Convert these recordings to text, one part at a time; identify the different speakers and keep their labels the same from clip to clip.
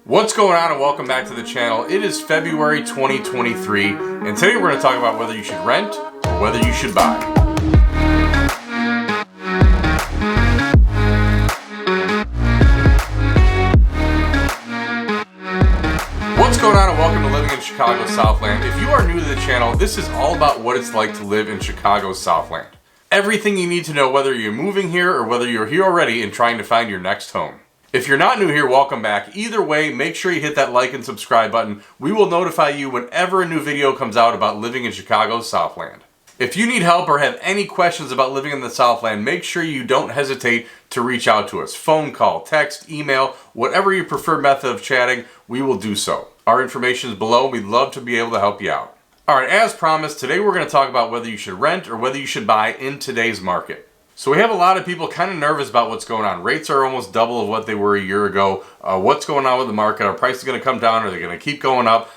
Speaker 1: What's going on, and welcome back to the channel. It is February 2023, and today we're going to talk about whether you should rent or whether you should buy. What's going on, and welcome to Living in Chicagos Southland. If you are new to the channel, this is all about what it's like to live in Chicagos Southland. Everything you need to know whether you're moving here or whether you're here already and trying to find your next home. If you're not new here, welcome back. Either way, make sure you hit that like and subscribe button. We will notify you whenever a new video comes out about living in Chicagos Southland. If you need help or have any questions about living in the Southland, make sure you don't hesitate to reach out to us. Phone call, text, email, whatever your preferred method of chatting, we will do so. Our information is below. We'd love to be able to help you out. All right, as promised, today we're going to talk about whether you should rent or whether you should buy in today's market. So we have a lot of people kind of nervous about what's going on. Rates are almost double of what they were a year ago. What's going on with the market? Are prices going to come down? Are they going to keep going up?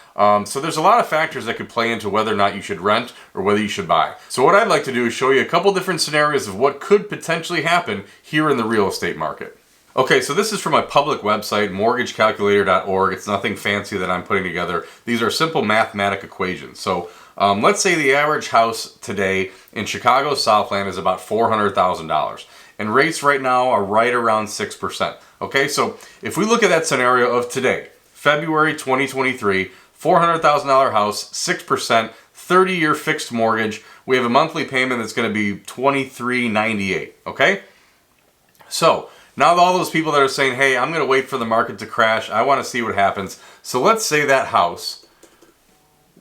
Speaker 1: So there's a lot of factors that could play into whether or not you should rent or whether you should buy. So what I'd like to do is show you a couple different scenarios of what could potentially happen here in the real estate market. Okay, so this is from my public website, mortgagecalculator.org. It's nothing fancy that I'm putting together. These are simple mathematical equations. So let's say the average house today in Chicagos Southland is about $400,000. And rates right now are right around 6%. Okay, so if we look at that scenario of today, February 2023, $400,000 house, 6%, 30-year fixed mortgage, we have a monthly payment that's going to be $23.98. Okay? So now all those people that are saying, hey, I'm going to wait for the market to crash, I want to see what happens. So let's say that house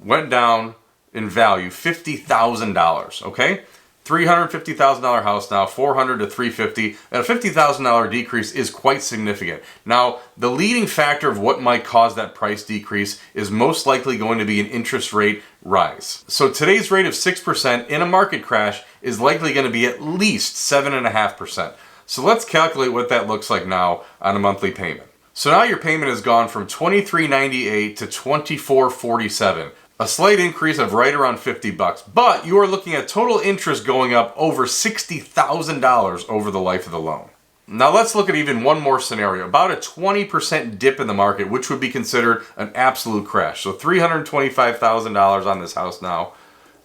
Speaker 1: went down in value $50,000, okay? $350,000 house now, $400,000 to $350,000. A $50,000 decrease is quite significant. Now, the leading factor of what might cause that price decrease is most likely going to be an interest rate rise. So today's rate of 6% in a market crash is likely going to be at least 7.5%. So let's calculate what that looks like now on a monthly payment. So now your payment has gone from $23.98 to $24.47. A slight increase of right around $50, but you are looking at total interest going up over $60,000 over the life of the loan. Now let's look at even one more scenario, about a 20% dip in the market, which would be considered an absolute crash. So $325,000 on this house now.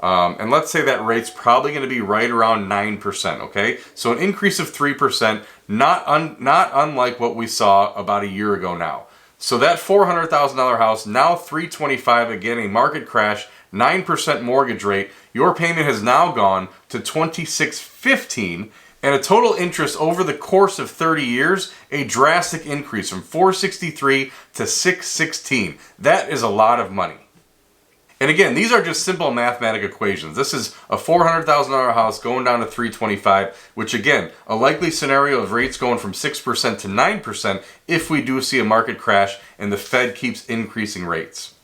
Speaker 1: And let's say that rate's probably going to be right around 9%, okay? So an increase of 3%, not unlike what we saw about a year ago now. So that $400,000 house, now $325,000, again, a market crash, 9% mortgage rate. Your payment has now gone to $26.15, and a total interest over the course of 30 years, a drastic increase from $463 to $616. That is a lot of money. And again, these are just simple mathematical equations. This is a $400,000 house going down to $325,000, which again, a likely scenario of rates going from 6% to 9% if we do see a market crash and the Fed keeps increasing rates.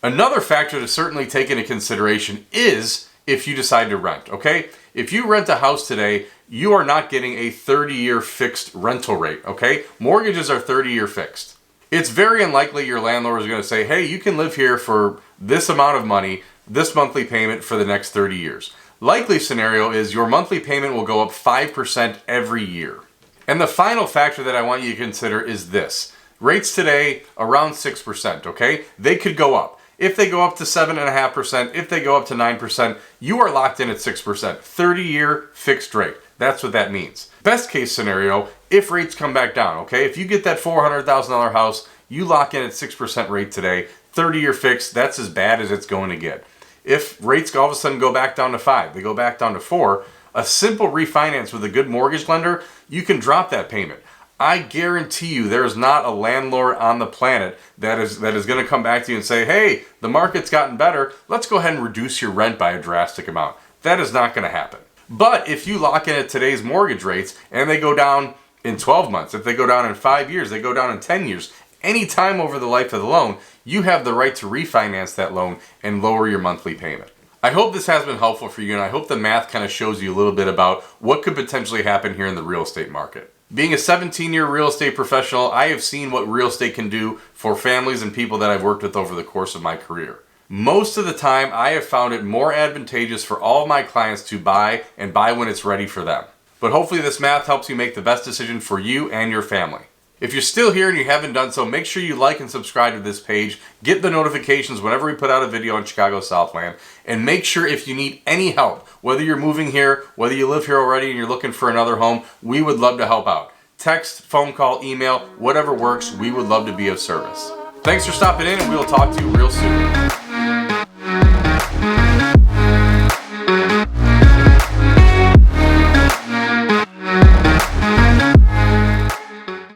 Speaker 1: Another factor to certainly take into consideration is if you decide to rent, okay? If you rent a house today, you are not getting a 30-year fixed rental rate, okay? Mortgages are 30-year fixed. It's very unlikely your landlord is going to say, hey, you can live here for this amount of money, this monthly payment for the next 30 years. Likely scenario is your monthly payment will go up 5% every year. And the final factor that I want you to consider is this. Rates today around 6%, okay? They could go up. If they go up to 7.5%, if they go up to 9%, you are locked in at 6%. 30-year fixed rate. That's what that means. Best case scenario, if rates come back down, okay? If you get that $400,000 house, you lock in at 6% rate today, 30-year fixed, that's as bad as it's going to get. If rates all of a sudden go back down to 5, they go back down to 4, a simple refinance with a good mortgage lender, you can drop that payment. I guarantee you there is not a landlord on the planet that is going to come back to you and say, hey, the market's gotten better, let's go ahead and reduce your rent by a drastic amount. That is not going to happen. But if you lock in at today's mortgage rates and they go down in 12 months, if they go down in 5 years, they go down in 10 years, any time over the life of the loan, you have the right to refinance that loan and lower your monthly payment. I hope this has been helpful for you, and I hope the math kind of shows you a little bit about what could potentially happen here in the real estate market. Being a 17-year real estate professional, I have seen what real estate can do for families and people that I've worked with over the course of my career. Most of the time, I have found it more advantageous for all of my clients to buy and buy when it's ready for them. But hopefully this math helps you make the best decision for you and your family. If you're still here and you haven't done so, make sure you like and subscribe to this page. Get the notifications whenever we put out a video on Chicago Southland. And make sure if you need any help, whether you're moving here, whether you live here already and you're looking for another home, we would love to help out. Text, phone call, email, whatever works, we would love to be of service. Thanks for stopping in, and we will talk to you real soon.